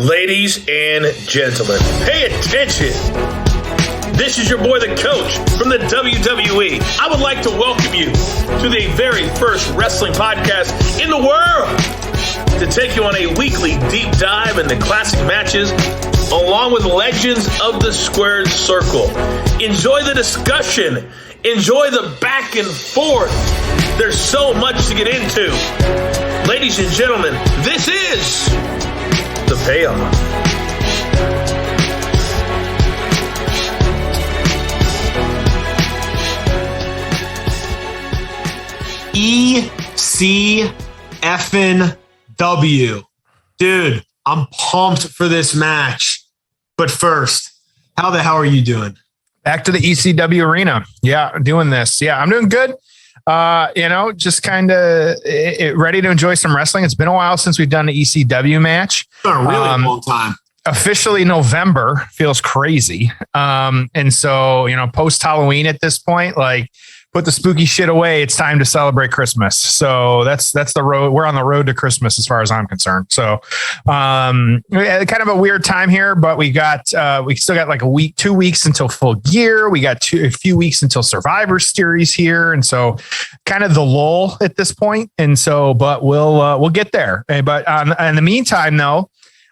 Ladies and gentlemen, pay attention. This is your boy, the coach from the WWE. I would like to welcome you to the very first wrestling podcast in the world to take you on a weekly deep dive into classic matches along with legends of the squared circle. Enjoy the discussion. Enjoy the back and forth. There's so much to get into. Ladies and gentlemen, this is the payoff. ECFNW. Dude, I'm pumped for this match. But first, how the hell are you doing? Back to the ECW arena. Yeah, doing this. Yeah, I'm doing good. Just kind of ready to enjoy some wrestling. It's been a while since we've done an ECW match. It's been a really long time. Officially November feels crazy. And so, post Halloween at this point, like, put the spooky shit away. It's time to celebrate Christmas. So that's the road. We're on the road to Christmas as far as I'm concerned. So, kind of a weird time here, but we still got like 2 weeks until Full Gear. We got a few weeks until Survivor Series here. And so kind of the lull at this point. And so, but we'll get there. But in the meantime though,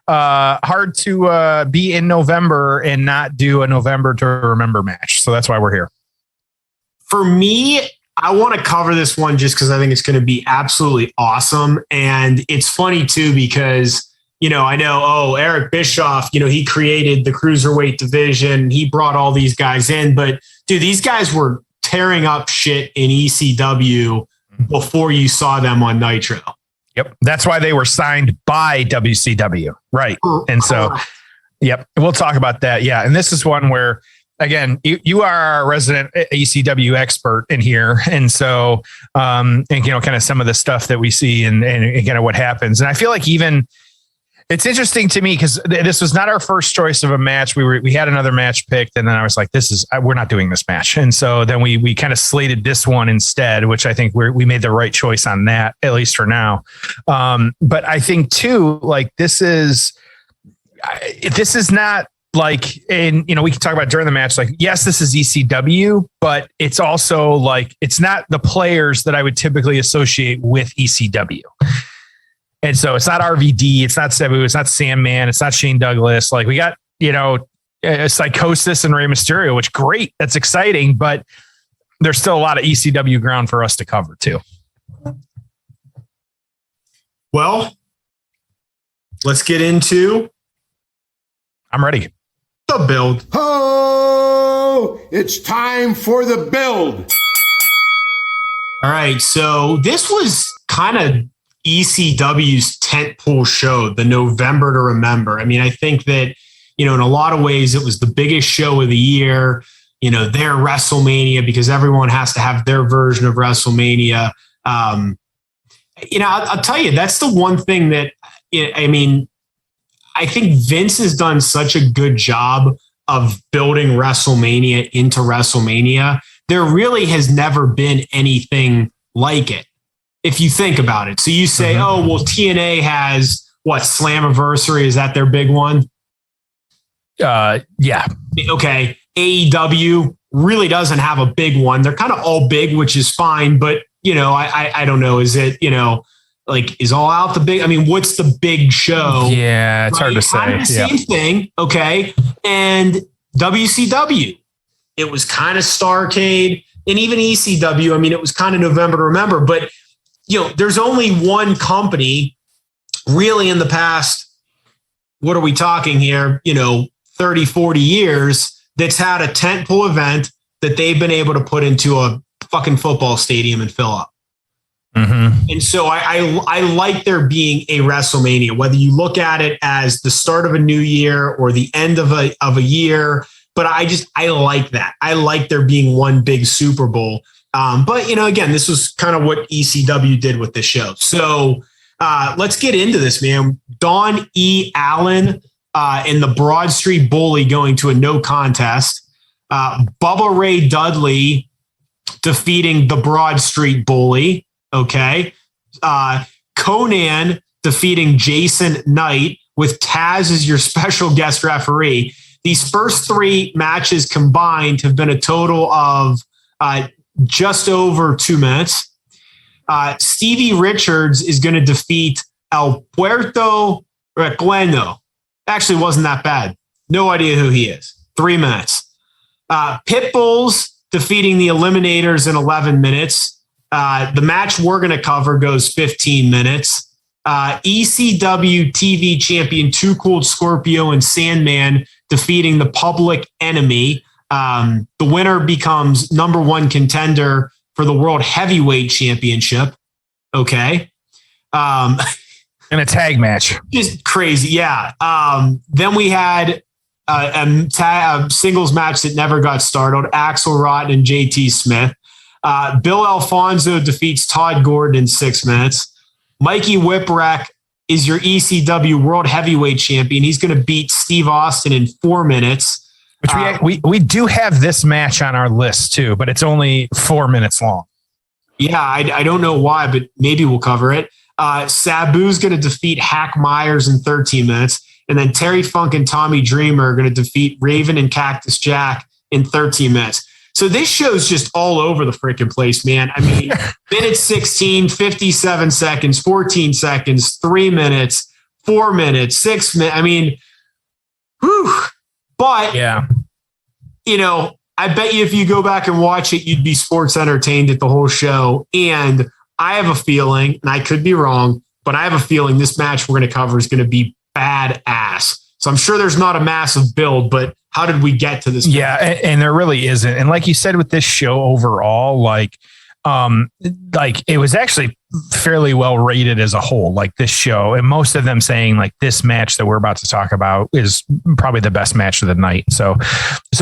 hard to be in November and not do a November to remember match. So that's why we're here. For me, I want to cover this one just because I think it's going to be absolutely awesome. And it's funny too, because, I know, Eric Bischoff, he created the cruiserweight division. He brought all these guys in, but dude, these guys were tearing up shit in ECW before you saw them on Nitro. Yep. That's why they were signed by WCW. Right. And so, yep, we'll talk about that. Yeah. And this is one where, again, you are our resident ECW expert in here. And so, kind of some of the stuff that we see and kind of what happens. And I feel like even it's interesting to me because this was not our first choice of a match. We had another match picked and then I was like, we're not doing this match. And so then we kind of slated this one instead, which I think we made the right choice on that, at least for now. But I think too, like this is not, like, and we can talk about during the match, like, yes, this is ECW, but it's also like, it's not the players that I would typically associate with ECW. And so it's not RVD, it's not Sabu, it's not Sandman, it's not Shane Douglas. Like we got, Psicosis and Rey Mysterio, which great. That's exciting, but there's still a lot of ECW ground for us to cover too. Well, let's get into. I'm ready. The build. Oh, it's time for the build. All right. So this was kind of ECW's tentpole show, the November to remember. I mean, I think that, in a lot of ways, it was the biggest show of the year, their WrestleMania, because everyone has to have their version of WrestleMania. I'll tell you, that's the one thing that, I think Vince has done such a good job of building WrestleMania into WrestleMania. There really has never been anything like it, if you think about it. So you say, TNA has what, Slammiversary? Is that their big one? Yeah. Okay. AEW really doesn't have a big one. They're kind of all big, which is fine. But, I don't know. Is it, is All Out the big? I mean, what's the big show? Yeah, it's hard to say. Kind of the same thing, okay? And WCW, it was kind of Starrcade, and even ECW. I mean, it was kind of November to remember. But there's only one company really in the past. What are we talking here? 30, 40 years that's had a tentpole event that they've been able to put into a fucking football stadium and fill up. Mm-hmm. And so I like there being a WrestleMania, whether you look at it as the start of a new year or the end of a year. But I like that. I like there being one big Super Bowl. But, again, this was kind of what ECW did with the show. So let's get into this, man. Don E. Allen in the Broad Street Bully going to a no contest. Bubba Ray Dudley defeating the Broad Street Bully. Okay. Conan defeating Jason Knight. with Taz as your special guest referee. These first 3 matches combined have been a total of just over 2 minutes. Stevie Richards is going to defeat El Puerto Riqueño. Actually, wasn't that bad. No idea who he is. 3 minutes. Pitbull's defeating the Eliminators in 11 minutes. The match we're going to cover goes 15 minutes. ECW TV champion Too Cold Scorpio and Sandman defeating the Public Enemy. The winner becomes number 1 contender for the World Heavyweight Championship. Okay. In a tag match. Just crazy. Yeah. Then we had a singles match that never got started. Axel Rotten and JT Smith. Bill Alfonso defeats Todd Gordon in 6 minutes. Mikey Whipwreck is your ECW World Heavyweight Champion. He's going to beat Steve Austin in 4 minutes. Which we do have this match on our list too, but it's only 4 minutes long. Yeah, I don't know why, but maybe we'll cover it. Sabu's going to defeat Hack Myers in 13 minutes. And then Terry Funk and Tommy Dreamer are going to defeat Raven and Cactus Jack in 13 minutes. So this show's just all over the freaking place, man. I mean, minute 16, 57 seconds, 14 seconds, 3 minutes, 4 minutes, 6 minutes. I mean, whew. But, yeah, you know, I bet you if you go back and watch it, you'd be sports entertained at the whole show. And I have a feeling, and I could be wrong, but I have a feeling this match we're going to cover is going to be badass. So I'm sure there's not a massive build, but how did we get to this? Yeah, and there really isn't. And like you said, with this show overall, like it was actually fairly well rated as a whole, like this show, and most of them saying like this match that we're about to talk about is probably the best match of the night. So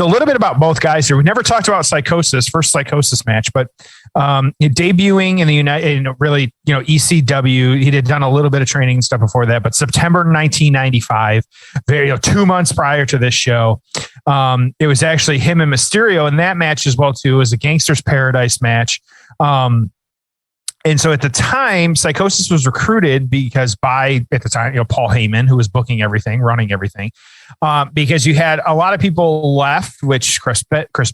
a little bit about both guys here. We never talked about Psicosis, first Psicosis match, but debuting in the United, really, ECW, he had done a little bit of training and stuff before that, but September 1995, 2 months prior to this show, it was actually him and Mysterio in that match as well too. It was a Gangster's Paradise match. And so at the time, Psicosis was recruited because at the time, Paul Heyman, who was booking everything, running everything, because you had a lot of people left, which Chris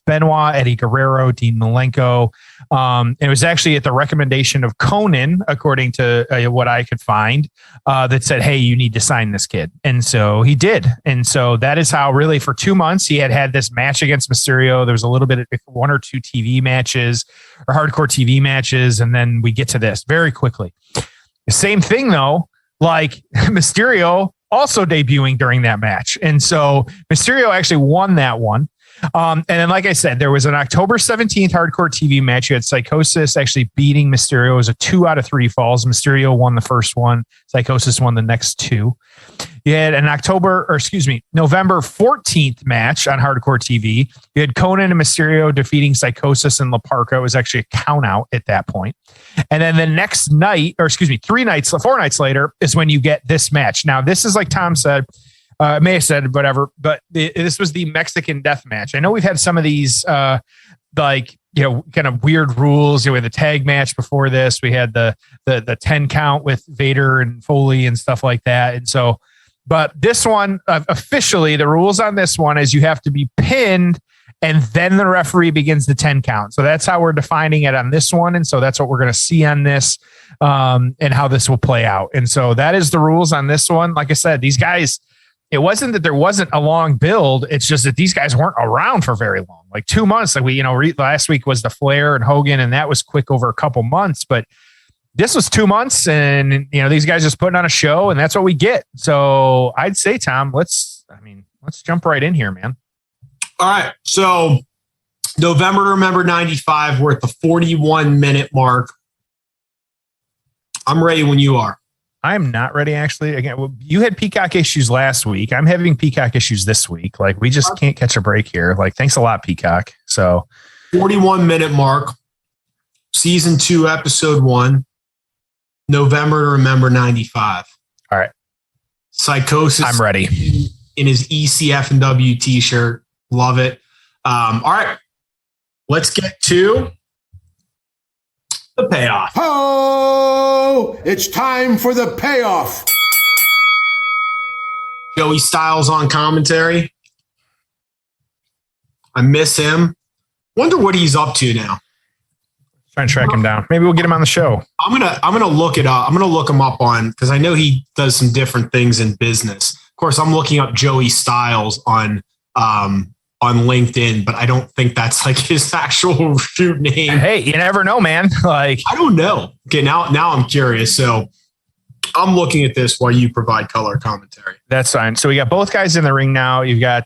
Benoit, Eddie Guerrero, Dean Malenko. It was actually at the recommendation of Conan, according to what I could find, that said, hey, you need to sign this kid. And so he did. And so that is how really for 2 months he had this match against Mysterio. There was a little bit of 1 or 2 TV matches or hardcore TV matches. And then we get to this very quickly. The same thing though, like Mysterio also debuting during that match. And so Mysterio actually won that one. And then, like I said, there was an October 17th hardcore TV match. You had Psicosis actually beating Mysterio. It was a 2 out of 3 falls. Mysterio won the first one. Psicosis won the next 2. You had an November 14th match on hardcore TV. You had Conan and Mysterio defeating Psicosis and La Parka. It was actually a count out at that point. And then the next night, 4 nights later is when you get this match. Now, this is like Tom said, may have said whatever, but this was the Mexican death match. I know we've had some of these kind of weird rules. We had the tag match before this. We had the 10 count with Vader and Foley and stuff like that. And so, but this one officially, the rules on this one is you have to be pinned and then the referee begins the 10 count. So that's how we're defining it on this one. And so that's what we're going to see on this and how this will play out. And so that is the rules on this one. Like I said, these guys, it wasn't that there wasn't a long build. It's just that these guys weren't around for very long, like 2 months. Like last week was the Flair and Hogan, and that was quick over a couple months, but this was 2 months and, these guys just putting on a show and that's what we get. So I'd say, Tom, let's jump right in here, man. All right. So November to Remember 95, we're at the 41-minute mark. I'm ready when you are. I'm not ready, actually. Again, you had Peacock issues last week. I'm having Peacock issues this week. Like, we just can't catch a break here. Like, thanks a lot, Peacock. So 41-minute mark, season 2, episode 1, November to Remember 95. All right. Psicosis. I'm ready. In his ECF and W t-shirt. Love it. All right. Let's get to the payoff. Oh, it's time for the payoff. Joey Styles on commentary. I miss him. Wonder what he's up to now. Try and track him down. Maybe we'll get him on the show. I'm gonna look it up. I'm gonna look him up because I know he does some different things in business. Of course, I'm looking up Joey Styles on LinkedIn, but I don't think that's like his actual shoot name. Hey, you never know, man. Like, I don't know. Okay, now I'm curious. So I'm looking at this while you provide color commentary. That's fine. So we got both guys in the ring now. You've got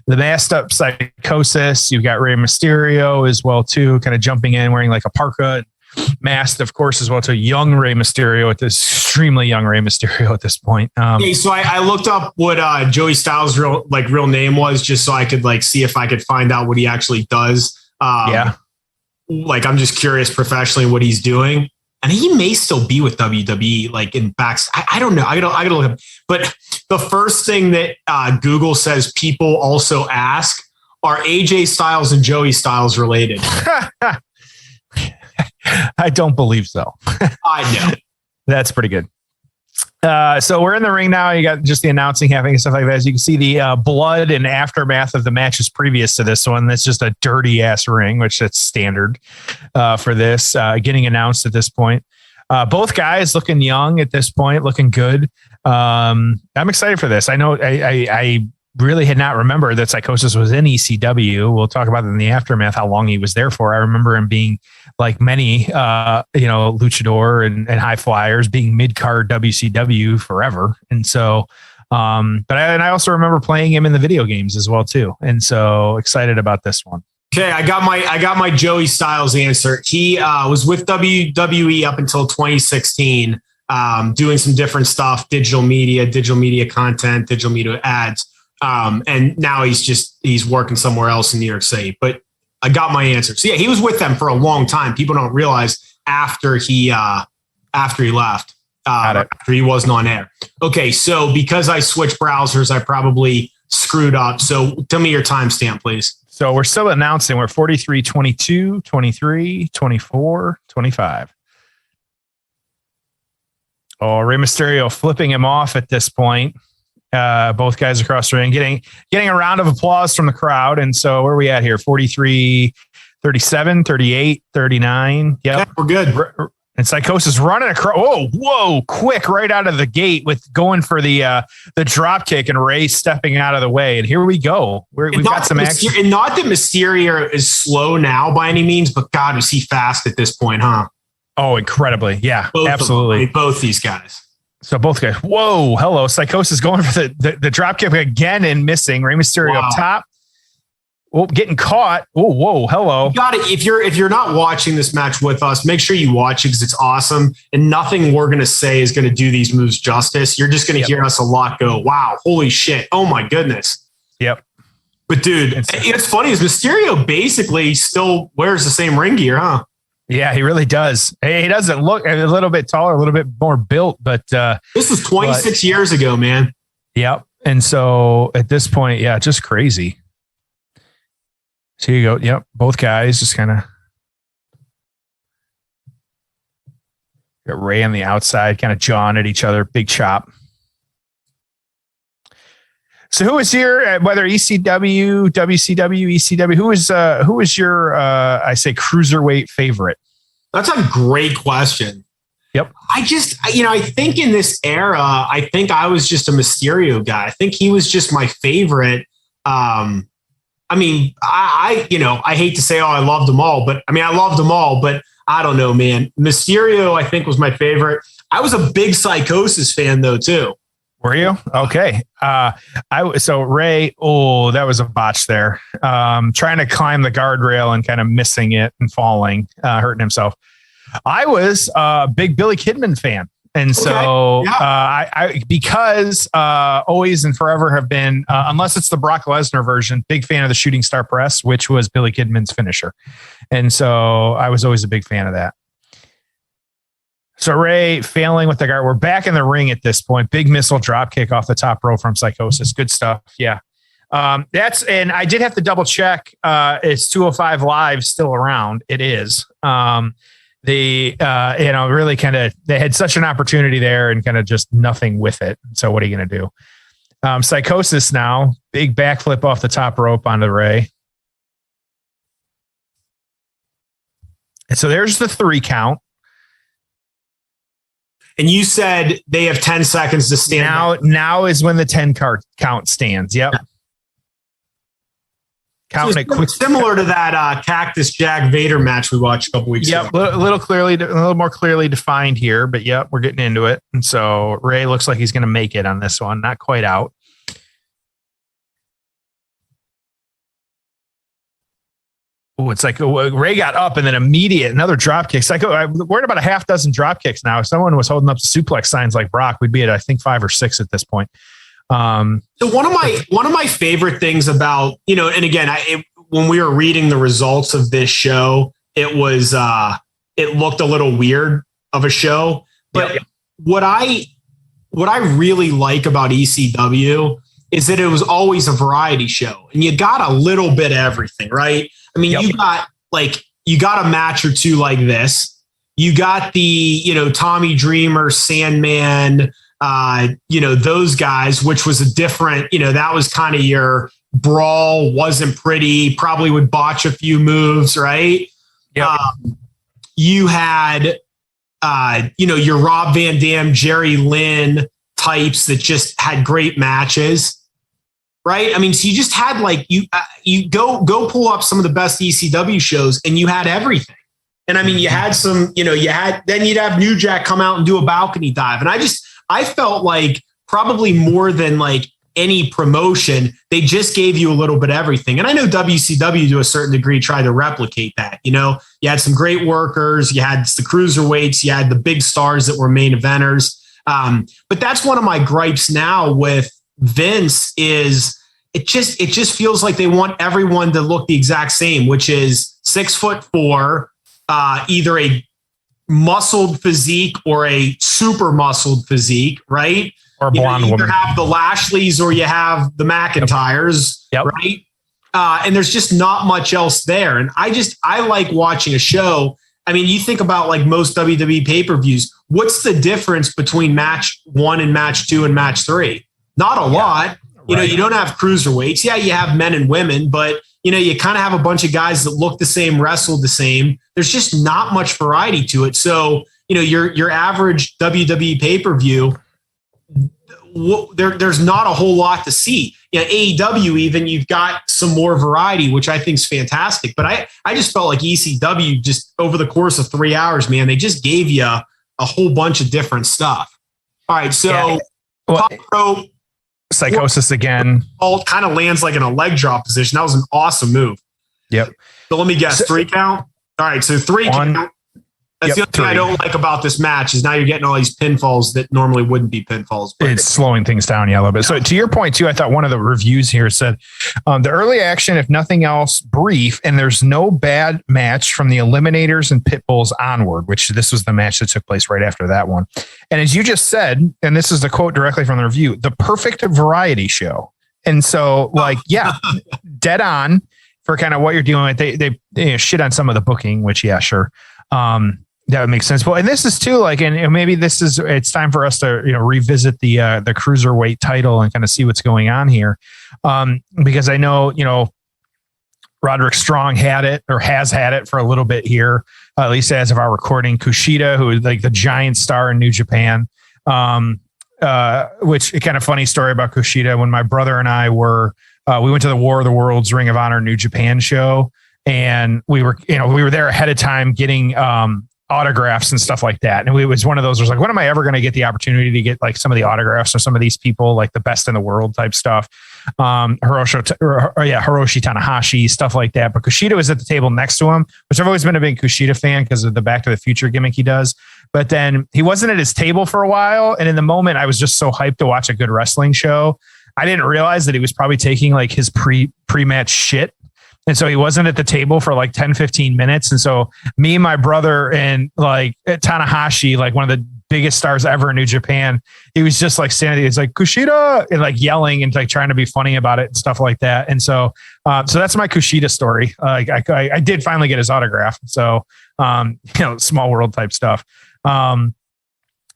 the masked up Psicosis. You've got Rey Mysterio as well too, kind of jumping in wearing like a parka, masked of course as well to young Rey Mysterio at this extremely young Rey Mysterio at this point. Okay, so I looked up what Joey Styles' real name was just so I could like see if I could find out what he actually does. Like I'm just curious professionally what he's doing. And he may still be with WWE, like in backs. I don't know. I gotta look up. But the first thing that Google says people also ask are AJ Styles and Joey Styles related. I don't believe so. I know. That's pretty good. So we're in the ring now. You got just the announcing happening and stuff like that. As you can see, the blood and aftermath of the matches previous to this one. That's just a dirty ass ring, which that's standard for this getting announced at this point. Both guys looking young at this point, looking good. I'm excited for this. I know I really had not remembered that Psicosis was in ECW. We'll talk about it in the aftermath, how long he was there for. I remember him being like many, luchador and high flyers, being mid-card WCW forever. And so, I also remember playing him in the video games as well too. And so excited about this one. Okay, I got my Joey Styles answer. He was with WWE up until 2016, doing some different stuff, digital media content, digital media ads. And now he's working somewhere else in New York City. But I got my answer. So yeah, he was with them for a long time. People don't realize after he left, after he wasn't on air. Okay, so because I switched browsers, I probably screwed up. So tell me your timestamp, please. So we're still announcing we're 43, 22, 23, 24, 25. Oh, Rey Mysterio flipping him off at this point. Both guys across the ring getting a round of applause from the crowd. And so where are we at here? 43, 37, 38, 39. Yep. Yeah, we're good. And Psicosis running across. Whoa, quick, right out of the gate with going for the drop kick and Rey stepping out of the way. And here we go. We've got some action. And not that Mysterio is slow now by any means, but God, is he fast at this point, huh? Oh, incredibly. Yeah, both absolutely. Both these guys. So both guys. Whoa, hello. Psicosis going for the drop kick again and missing. Rey Mysterio up top. Oh, getting caught. Oh, whoa, hello. You got it. If you're not watching this match with us, make sure you watch it because it's awesome. And nothing we're going to say is going to do these moves justice. You're just going to hear us a lot go, wow, holy shit. Oh my goodness. Yep. But dude, it's funny is Mysterio basically still wears the same ring gear, huh? Yeah, he really does. He doesn't look a little bit taller, a little bit more built, but this was 26 years ago, man. Yep. And so at this point, yeah, just crazy. So you go. Yep. Both guys just kind of got Rey on the outside, kind of jawing at each other. Big chop. So who is here, whether ECW, WCW, ECW, who is your, I say cruiserweight favorite? That's a great question. Yep. I think in this era, I think I was just a Mysterio guy. I think he was just my favorite. I hate to say, I loved them all, but I loved them all, but I don't know, man. Mysterio, I think was my favorite. I was a big Psicosis fan though, too. Were you? Okay. So Rey, that was a botch there. Trying to climb the guardrail and kind of missing it and falling, hurting himself. I was a big Billy Kidman fan. And so because always and forever have been, unless it's the Brock Lesnar version, big fan of the Shooting Star Press, which was Billy Kidman's finisher. And so I was always a big fan of that. So Rey failing with the guard. We're back in the ring at this point. Big missile drop kick off the top row from Psicosis. Good stuff. Yeah. And I did have to double check. It's 205 Live still around. It is. Really kind of, they had such an opportunity there and kind of just nothing with it. So what are you going to do? Psicosis now, big backflip off the top rope onto Ray. And so there's the 3 count. And you said they have 10 seconds to stand. Now is when the 10 count stands. Yep. Counting it quick. Similar to that Cactus Jack Vader match we watched a couple weeks ago. A little more clearly defined here, but yep, we're getting into it. And so Ray looks like he's going to make it on this one. Not quite out. Oh, it's like Ray got up and then another drop kick. It's like I'm worried about a half dozen drop kicks now. If someone was holding up suplex signs like Brock, we'd be at I think 5 or 6 at this point. So one of my favorite things about, and again, when we were reading the results of this show, it looked a little weird of a show. But what I really like about ECW is that it was always a variety show, and you got a little bit of everything, right? I mean, you got a match or two like this. You got the, Tommy Dreamer, Sandman, those guys, which was a different, that was kind of your brawl, wasn't pretty, probably would botch a few moves, right? Yep. You had, your Rob Van Dam, Jerry Lynn types that just had great matches. Right. I mean, so you just had you go pull up some of the best ECW shows and you had everything. And I mean, you had some, then you'd have New Jack come out and do a balcony dive. And I felt like probably more than any promotion, they just gave you a little bit of everything. And I know WCW to a certain degree tried to replicate that. You had some great workers, you had the cruiserweights, you had the big stars that were main eventers. But that's one of my gripes now with Vince is it just feels like they want everyone to look the exact same, which is 6'4", either a muscled physique or a super muscled physique, right? Or a blonde woman. You have the Lashleys or you have the McIntyres, right? And there's just not much else there. And I like watching a show. I mean, you think about most WWE pay-per-views. What's the difference between match 1 and match 2 and match 3? Not a lot. You don't have cruiserweights. Yeah, you have men and women, but you kind of have a bunch of guys that look the same, wrestle the same. There's just not much variety to it. So, your average WWE pay-per-view, there's not a whole lot to see. AEW even, you've got some more variety, which I think is fantastic. But I just felt like ECW just over the course of 3 hours, man, they just gave you a whole bunch of different stuff. All right, so top rope. Psicosis again. All kind of lands in a leg drop position. That was an awesome move. Yep. So let me guess, 3 count. All right, so 3 count. That's the other thing I don't like about this match is now you're getting all these pinfalls that normally wouldn't be pinfalls. But it's slowing things down a little bit. So to your point too, I thought one of the reviews here said the early action, if nothing else, brief, and there's no bad match from the Eliminators and Pitbulls onward, which this was the match that took place right after that one. And as you just said, and this is the quote directly from the review, the perfect variety show. And so dead on for kind of what you're dealing with. They shit on some of the booking, which sure. That would make sense. Well, and this is too and maybe it's time for us to revisit the cruiserweight title and kind of see what's going on here, because I know Roderick Strong had it or has had it for a little bit here, at least as of our recording. Kushida, who is the giant star in New Japan, which a kind of funny story about Kushida. When my brother and I we went to the War of the Worlds Ring of Honor New Japan show, and we were there ahead of time getting autographs and stuff like that. And it was one of those, when am I ever going to get the opportunity to get some of the autographs of some of these people, the best in the world type stuff. Hiroshi Tanahashi, stuff like that. But Kushida was at the table next to him, which I've always been a big Kushida fan because of the Back to the Future gimmick he does. But then he wasn't at his table for a while. And in the moment, I was just so hyped to watch a good wrestling show. I didn't realize that he was probably taking his pre-match shit. And so he wasn't at the table for 10, 15 minutes. And so me and my brother and Tanahashi, one of the biggest stars ever in New Japan, he was just standing there. He's Kushida and yelling and trying to be funny about it and stuff like that. And so that's my Kushida story. I did finally get his autograph. So, small world type stuff.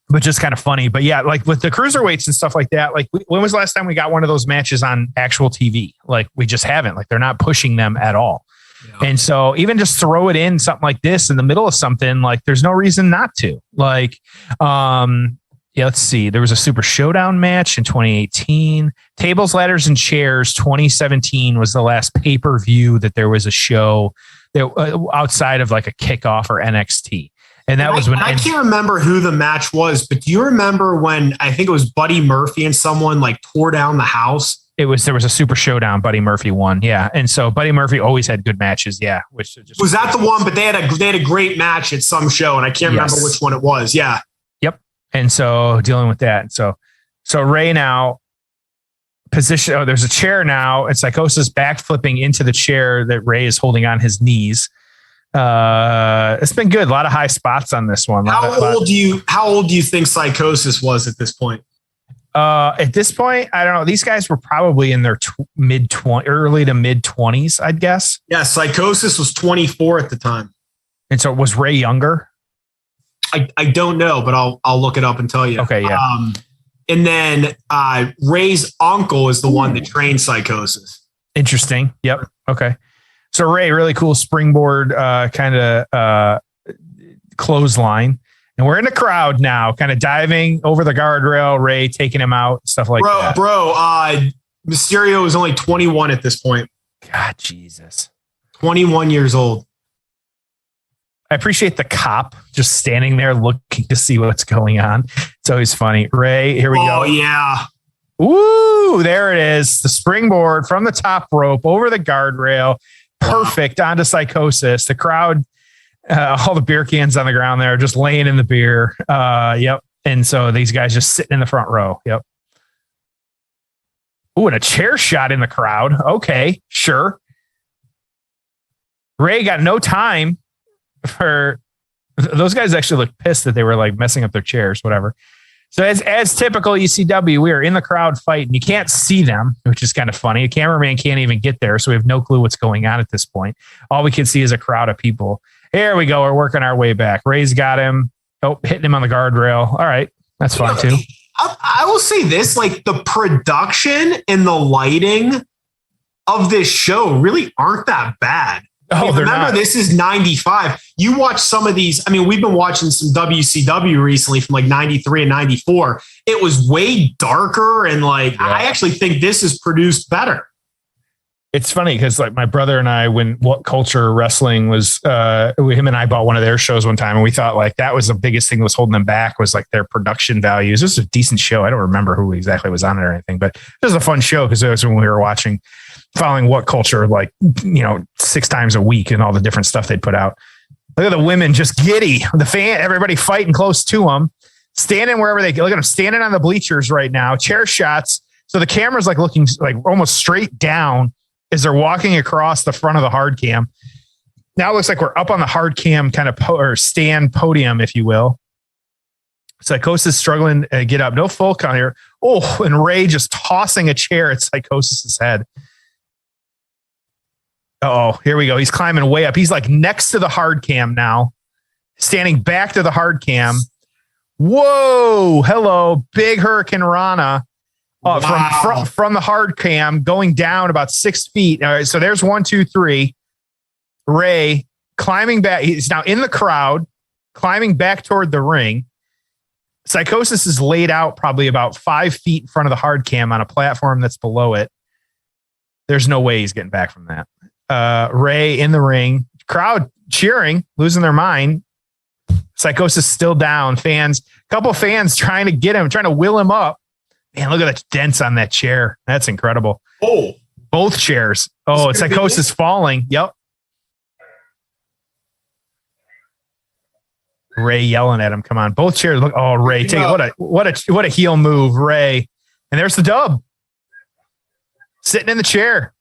but just kind of funny. But yeah, like with the cruiserweights and stuff like that, like when was the last time we got one of those matches on actual TV? Like we just haven't. Like they're not pushing them at all. Yeah. And so even just throw it in something like this in the middle of something, like there's no reason not to. Like, yeah, let's see. There was a Super Showdown match in 2018. Tables, Ladders, and Chairs 2017 was the last pay-per-view that there was a show that outside of like a Kickoff or NXT. And that was when I can't remember who the match was, but do you remember when I think it was Buddy Murphy and someone like tore down the house? There was a Super Showdown. Buddy Murphy won, yeah, and so Buddy Murphy always had good matches, yeah. Which just was that the one? But they had a great match at some show, and I can't remember which one it was. Yeah, yep. And so dealing with that, so Ray now position. Oh, there's a chair now. And Psicosis back flipping into the chair that Ray is holding on his knees. It's been good. A lot of high spots on this one. How old do you think Psicosis was at this point? At this point, I don't know. These guys were probably in their early to mid 20s, I'd guess. Yeah, Psicosis was 24 at the time. And so was Ray younger? I don't know, but I'll look it up and tell you. Okay, yeah. And then Ray's uncle is the one that trained Psicosis. Interesting. Yep. Okay. So Ray, really cool springboard kind of clothesline. And we're in the crowd now, kind of diving over the guardrail, Ray taking him out, stuff like that. Bro, Mysterio is only 21 at this point. God, Jesus. 21 years old. I appreciate the cop just standing there looking to see what's going on. It's always funny. Ray, here we go. Oh, yeah. Ooh, there it is. The springboard from the top rope over the guardrail. Perfect onto Psicosis. The crowd, all the beer cans on the ground there, just laying in the beer. Yep. And so these guys just sitting in the front row. Yep. Ooh, and a chair shot in the crowd. Okay, sure. Ray got no time for those guys. Actually looked pissed that they were like messing up their chairs, whatever. So as typical ECW, we are in the crowd fighting. You can't see them, which is kind of funny. A cameraman can't even get there, so we have no clue what's going on at this point. All we can see is a crowd of people. Here we go. We're working our way back. Ray's got him. Oh, hitting him on the guardrail. All right. That's fun too. I will say this, like the production and the lighting of this show really aren't that bad. Oh, remember, this is 95. You watch some of these. I mean, we've been watching some WCW recently from like 93 and 94. It was way darker. And like, I actually think this is produced better. It's funny because like my brother and I, when What Culture Wrestling was, him and I bought one of their shows one time, and we thought like that was the biggest thing that was holding them back was like their production values. This was a decent show. I don't remember who exactly was on it or anything, but it was a fun show because it was when we were following What Culture, like, 6 times a week and all the different stuff they'd put out. Look at the women just giddy. Everybody fighting close to them, standing wherever they look at them, standing on the bleachers right now, chair shots. So the camera's like looking like almost straight down as they're walking across the front of the hard cam. Now it looks like we're up on the hard cam kind of or stand podium, if you will. Psicosis struggling to get up. No full count here. Oh, and Ray just tossing a chair at Psicosis' head. Oh, here we go. He's climbing way up. He's like next to the hard cam now, standing back to the hard cam. Whoa. Hello. Big Hurricane Rana. Wow. From the hard cam going down about 6 feet. All right, so there's 1, 2, 3. Ray climbing back. He's now in the crowd, climbing back toward the ring. Psicosis is laid out probably about 5 feet in front of the hard cam on a platform that's below it. There's no way he's getting back from that. Ray in the ring, crowd cheering, losing their mind. Psicosis still down. Couple fans trying to get him, trying to will him up. Man, look at the dents on that chair. That's incredible. Oh, both chairs. Oh, Psicosis falling. Yep. Ray yelling at him. Come on, both chairs. Look. Oh, Ray, take it. What a heel move, Ray. And there's the dub. Sitting in the chair,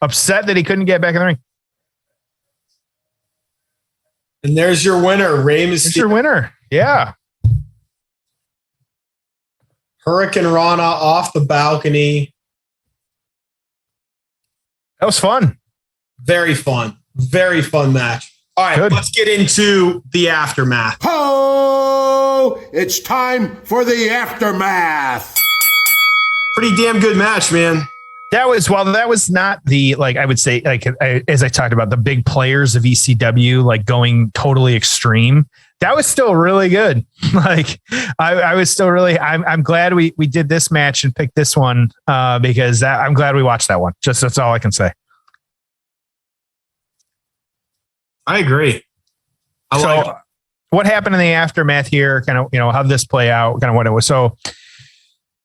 upset that he couldn't get back in the ring. And there's your winner, Ray Mysterio. There's your winner. Yeah. Hurricane Rana off the balcony. That was fun. Very fun. Very fun match. All right, Let's get into the aftermath. Ho! it's time for the aftermath. Pretty damn good match, man. That was not the, like, I would say, like, as I talked about the big players of ECW, like going totally extreme. That was still really good. Like I was still really, I'm glad we did this match and picked this one because I'm glad we watched that one. Just, that's all I can say. I agree. So what happened in the aftermath here, kind of, how'd this play out, kind of what it was. So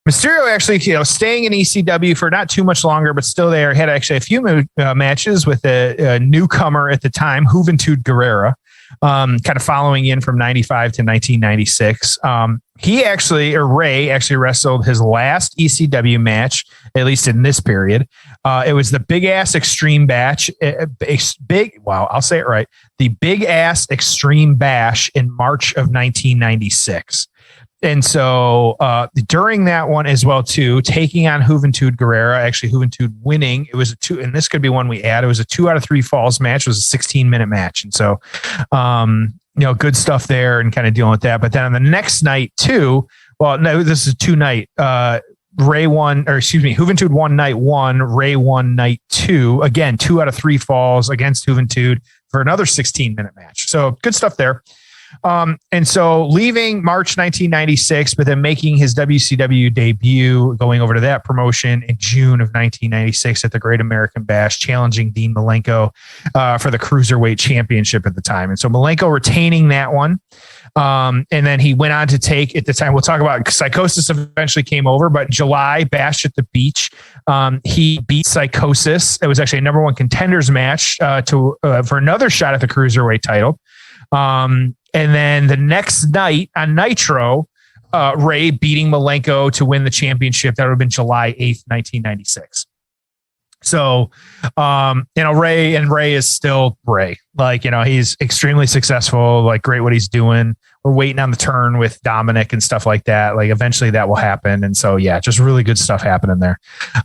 Mysterio actually, staying in ECW for not too much longer, but still there, had actually a few matches with a newcomer at the time, Juventud Guerrera, kind of following in from 95 to 1996. Ray actually wrestled his last ECW match, at least in this period. It was the Big Ass Extreme Bash, I'll say it right. The Big Ass Extreme Bash in March of 1996. And so during that one as well, too, taking on Juventud Guerrera, actually Juventud winning. It was and this could be one we add. It was a 2 out of 3 falls match. It was a 16-minute match. And so, good stuff there and kind of dealing with that. But then on the next night, too, well, no, this is 2-night. Juventud won night 1, Ray won night 2. Again, 2 out of 3 falls against Juventud for another 16-minute match. So good stuff there. And so leaving March 1996, but then making his WCW debut, going over to that promotion in June of 1996 at the Great American Bash, challenging Dean Malenko for the Cruiserweight Championship at the time. And so Malenko retaining that one. And then he went on to take, at the time, we'll talk about Psicosis eventually came over, but July Bash at the Beach, he beat Psicosis. It was actually a number 1 contenders match for another shot at the Cruiserweight title. And then the next night on Nitro, Ray beating Malenko to win the championship. That would have been July 8th, 1996. So, Ray is still Ray. Like, he's extremely successful, like great what he's doing. We're waiting on the turn with Dominic and stuff like that. Like eventually that will happen. And so, yeah, just really good stuff happening there.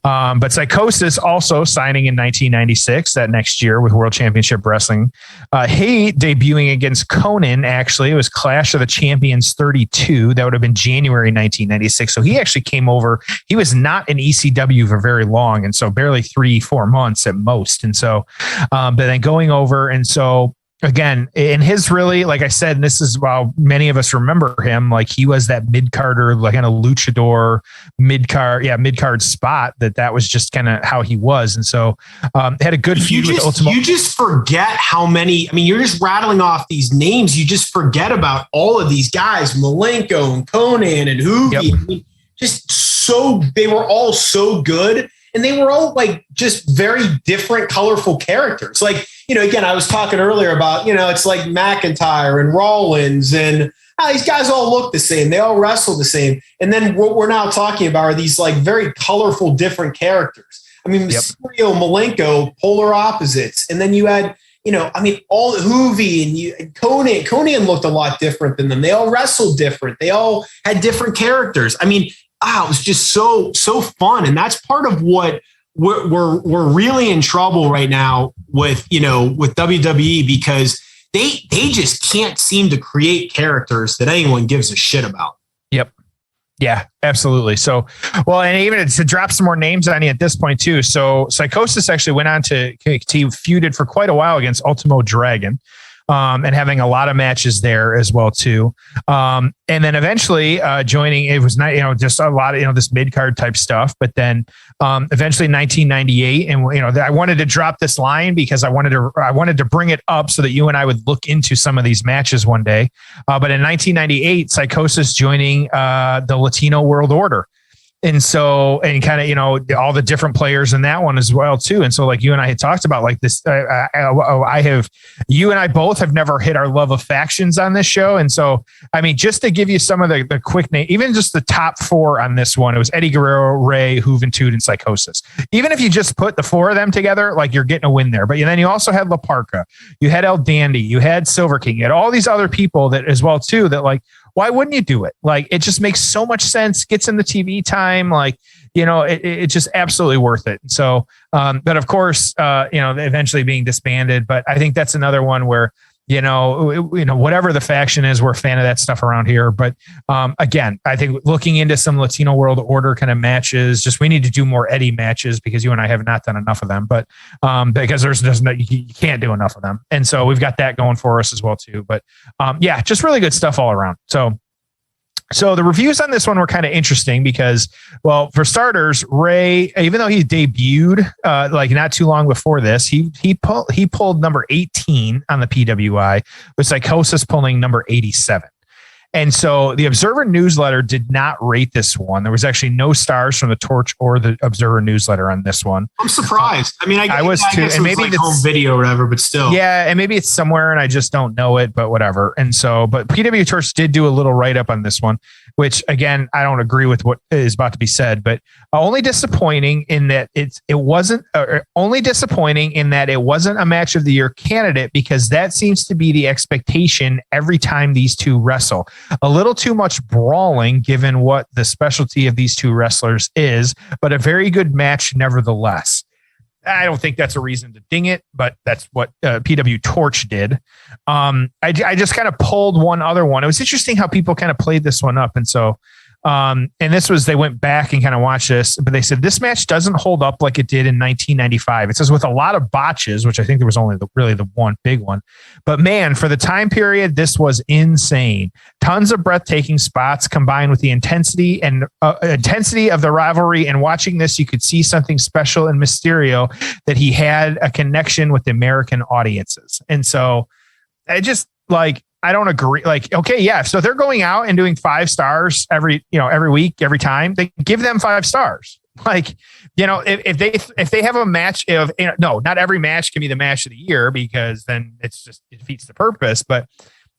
But Psicosis also signing in 1996, that next year with World Championship Wrestling. He debuting against Conan, actually. It was Clash of the Champions 32. That would have been January 1996. So he actually came over. He was not in ECW for very long. And so barely 3-4 months at most. And so, but then going over. And so, again, in his really, like I said, and this is while many of us remember him, like he was that mid-carder, like kind of luchador mid-card spot that was just kind of how he was. And so had a good feud with Ultimo. You just forget how many, you're just rattling off these names. You just forget about all of these guys, Malenko and Conan and Hoovy. Yep. They were all so good. And they were all like just very different, colorful characters. Like, again, I was talking earlier about, it's like McIntyre and Rollins and these guys all look the same. They all wrestle the same. And then what we're now talking about are these like very colorful, different characters. Mysterio, Malenko, polar opposites. And then you had, all Hoovy and Conan. Conan looked a lot different than them. They all wrestled different. They all had different characters. It was just so fun. And that's part of what we're really in trouble right now with WWE, because they just can't seem to create characters that anyone gives a shit about. Yep. Yeah, absolutely. So, well, and even to drop some more names on you at this point too. So Psicosis actually went on to feuded for quite a while against Ultimo Dragon. And having a lot of matches there as well too. And then eventually joining, it was not, just a lot of, this mid-card type stuff, but then eventually 1998. And, I wanted to drop this line because I wanted to bring it up so that you and I would look into some of these matches one day. But in 1998, Psicosis joining the Latino World Order. And so, and kind of, all the different players in that one as well, too. And so like you and I had talked about like this, you and I both have never hit our love of factions on this show. And so, just to give you some of the quick name, even just the top 4 on this one, it was Eddie Guerrero, Ray, Juventud, and Psicosis. Even if you just put the 4 of them together, like you're getting a win there. But then you also had La Parka, you had El Dandy, you had Silver King, you had all these other people that as well, too, that like, why wouldn't you do it? Like, it just makes so much sense, gets in the TV time, like, it's just absolutely worth it. So, but of course, eventually being disbanded, but I think that's another one where, whatever the faction is, we're a fan of that stuff around here. But again, I think looking into some Latino World Order kind of matches, we need to do more Eddie matches because you and I have not done enough of them. But because you can't do enough of them, and so we've got that going for us as well too. But just really good stuff all around. So the reviews on this one were kind of interesting because, well, for starters, Ray, even though he debuted not too long before this, he pulled number 18 on the PWI, with Psicosis pulling number 87. And so the Observer newsletter did not rate this one. There was actually no stars from the Torch or the Observer newsletter on this one. I'm surprised. I was too. Guess and it was maybe like home video or whatever, but still. Yeah, and maybe it's somewhere and I just don't know it, but whatever. And so, but PW Torch did do a little write up on this one, which again, I don't agree with what is about to be said, but only disappointing in that it wasn't a match of the year candidate, because that seems to be the expectation every time these two wrestle. A little too much brawling given what the specialty of these two wrestlers is, but a very good match nevertheless. I don't think that's a reason to ding it, but that's what PW Torch did. I just kind of pulled one other one. It was interesting how people kind of played this one up. And so, and this was, they went back and kind of watched this, but they said this match doesn't hold up like it did in 1995. It says with a lot of botches, which I think there was only really the one big one, but man, for the time period, this was insane. Tons of breathtaking spots combined with the intensity of the rivalry. And watching this, you could see something special in Mysterio, that he had a connection with the American audiences. And so I just I don't agree. Okay, yeah. So they're going out and doing 5 stars every week, every time, they give them 5 stars. If they have a match not every match can be the match of the year, because then it defeats the purpose. But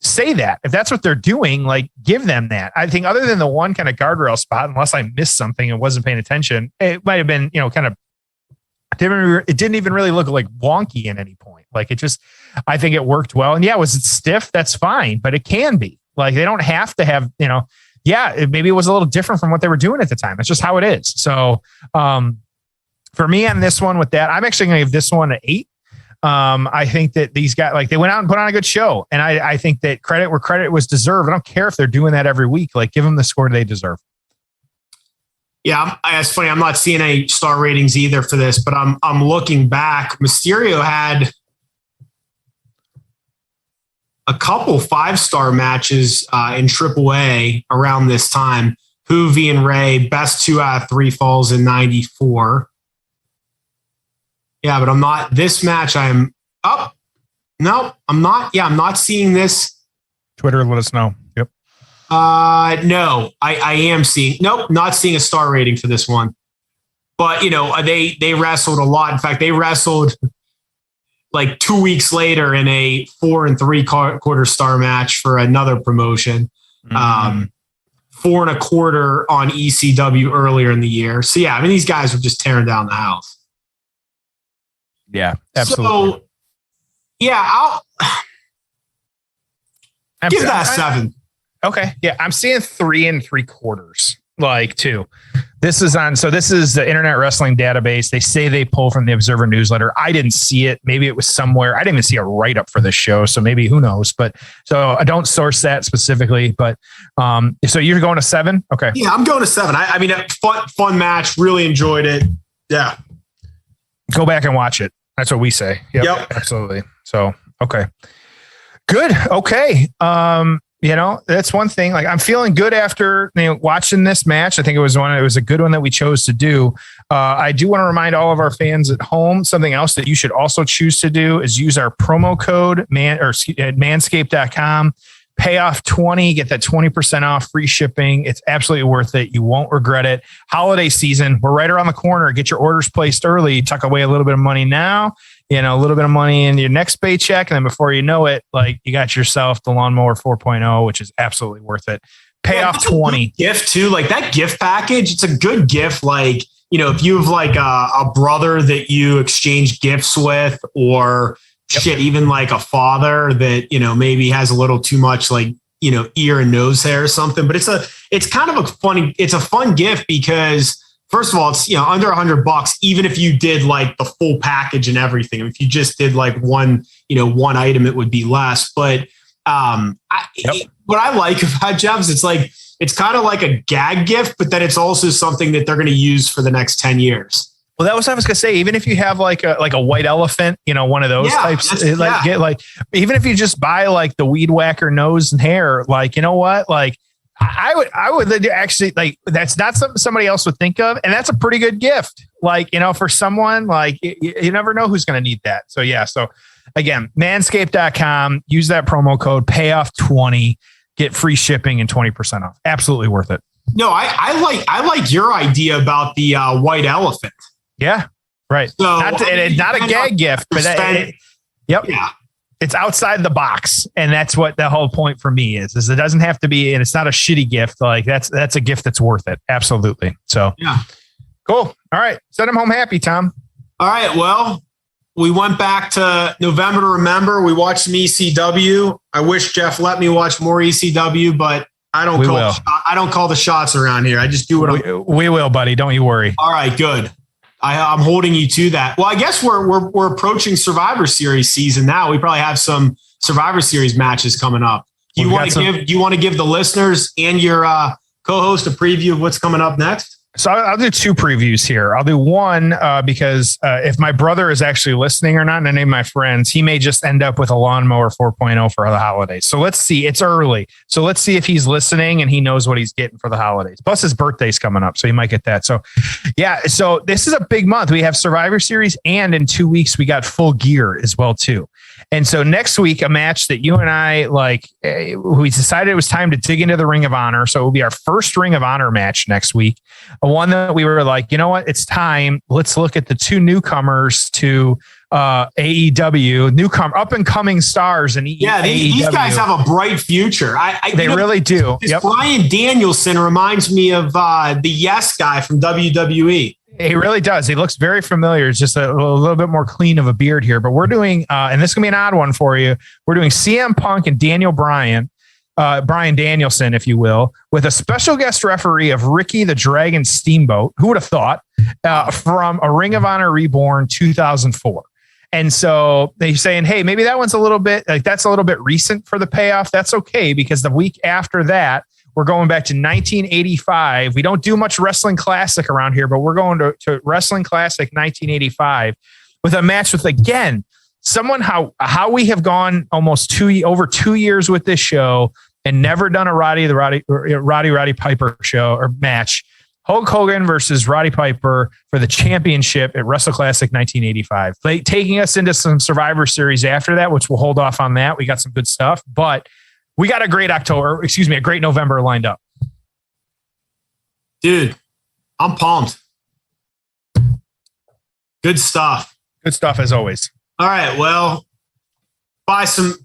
say that if that's what they're doing, give them that. I think other than the one kind of guardrail spot, unless I missed something and wasn't paying attention, it might've been, it didn't even really look wonky at any point. I think it worked well. And was it stiff? That's fine, but it can be. They don't have to have, maybe it was a little different from what they were doing at the time. It's just how it is. So for me on this one with that, I'm actually going to give this one an 8. I think that these guys, they went out and put on a good show. And I think that credit where credit was deserved. I don't care if they're doing that every week. Give them the score they deserve. Yeah, it's funny. I'm not seeing any star ratings either for this, but I'm looking back. Mysterio had a couple 5-star matches in AAA around this time. Hoovy and Ray, best 2 out of 3 falls in 94. Yeah, but I'm not. This match, I'm up. No, I'm not. Yeah, I'm not seeing this. Twitter, let us know. Yep. No, I am seeing. Nope, not seeing a star rating for this one. But they wrestled a lot. In fact, they wrestled 2 weeks later in a 4 3/4 star match for another promotion. 4 1/4 on ECW earlier in the year. So yeah, these guys were just tearing down the house. Yeah, absolutely. So yeah, I'll give that 7. Okay. Yeah. I'm seeing 3 3/4, 2. This is the Internet Wrestling Database. They say they pull from the Observer newsletter. I didn't see it. Maybe it was somewhere. I didn't even see a write up for this show. So maybe, who knows, but so I don't source that specifically, but so you're going to 7. Okay. Yeah, I'm going to 7. Fun match. Really enjoyed it. Yeah. Go back and watch it. That's what we say. Yep. Absolutely. So, okay. Good. Okay. That's one thing. I'm feeling good after watching this match. I think it was a good one that we chose to do. I do want to remind all of our fans at home, something else that you should also choose to do is use our promo code at manscaped.com. Pay off 20, get that 20% off, free shipping. It's absolutely worth it. You won't regret it. Holiday season, we're right around the corner. Get your orders placed early. Tuck away a little bit of money now, a little bit of money in your next paycheck. And then before you know it, you got yourself the Lawnmower 4.0, which is absolutely worth it. Pay off 20. Gift too. That gift package, it's a good gift. If you have a brother that you exchange gifts with, or even a father that, maybe has a little too much ear and nose hair or something, but it's kind of a fun gift because first of all, it's, under $100, even if you did like the full package and everything. If you just did like one item, it would be less. But what I like about Jeff's, it's kind of like a gag gift, but then it's also something that they're going to use for the next 10 years. Well, that was what I was gonna say. Even if you have like a white elephant, one of those types, even if you just buy like the weed whacker nose and hair, like, you know what, like I would actually, like, that's not something somebody else would think of, and that's a pretty good gift. Like, for someone, like, you never know who's gonna need that. So yeah. So again, manscaped.com. Use that promo code payoff20. Get free shipping and 20% off. Absolutely worth it. No, I like your idea about the white elephant. Yeah, right. So, not a gag gift, but yeah, it's outside the box, and that's what the whole point for me is it doesn't have to be, and it's not a shitty gift. Like that's a gift that's worth it. Absolutely. So yeah, cool. All right, send them home happy, Tom. All right. Well, we went back to November to remember. We watched some ECW. I wish Jeff let me watch more ECW, but I don't call the shots around here. I just do what we will, buddy. Don't you worry. All right, good. I'm holding you to that. Well, I guess we're approaching Survivor Series season now. We probably have some Survivor Series matches coming up. Do you want to give the listeners and your co-host a preview of what's coming up next? So I'll do two previews here. I'll do one because if my brother is actually listening or not, and any of my friends, he may just end up with a lawnmower 4.0 for the holidays. So let's see. It's early. So let's see if he's listening and he knows what he's getting for the holidays. Plus his birthday's coming up, so he might get that. So yeah, so this is a big month. We have Survivor Series, and in 2 weeks we got Full Gear as well too. And so next week, a match that you and I we decided it was time to dig into the Ring of Honor. So it will be our first Ring of Honor match next week. One that we were like, you know what? It's time. Let's look at the two newcomers to AEW, up and coming stars. And yeah, these guys have a bright future. They really do. Bryan Danielson reminds me of the Yes guy from WWE. He really does. He looks very familiar. It's just a little bit more clean of a beard here. But we're doing, and this is going to be an odd one for you. We're doing CM Punk and Bryan Danielson, if you will, with a special guest referee of Ricky the Dragon Steamboat. Who would have thought? From a Ring of Honor Reborn 2004. And so they're saying, hey, maybe that one's a little bit recent for the payoff. That's okay, because the week after that, we're going back to 1985. We don't do much Wrestling Classic around here, but we're going to Wrestling Classic 1985 with a match with, again, someone how we have gone almost over 2 years with this show and never done a Roddy Piper show or match. Hulk Hogan versus Roddy Piper for the championship at Wrestle Classic 1985. Taking us into some Survivor Series after that, which we'll hold off on that. We got some good stuff, but we got a great a great November lined up. Dude, I'm pumped. Good stuff. Good stuff as always. All right. Well, buy some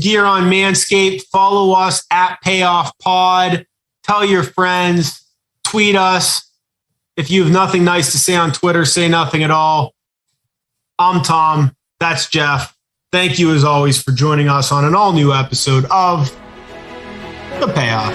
gear on Manscaped. Follow us at Payoff Pod. Tell your friends. Tweet us. If you have nothing nice to say on Twitter, say nothing at all. I'm Tom. That's Jeff. Thank you, as always, for joining us on an all-new episode of The Payoff.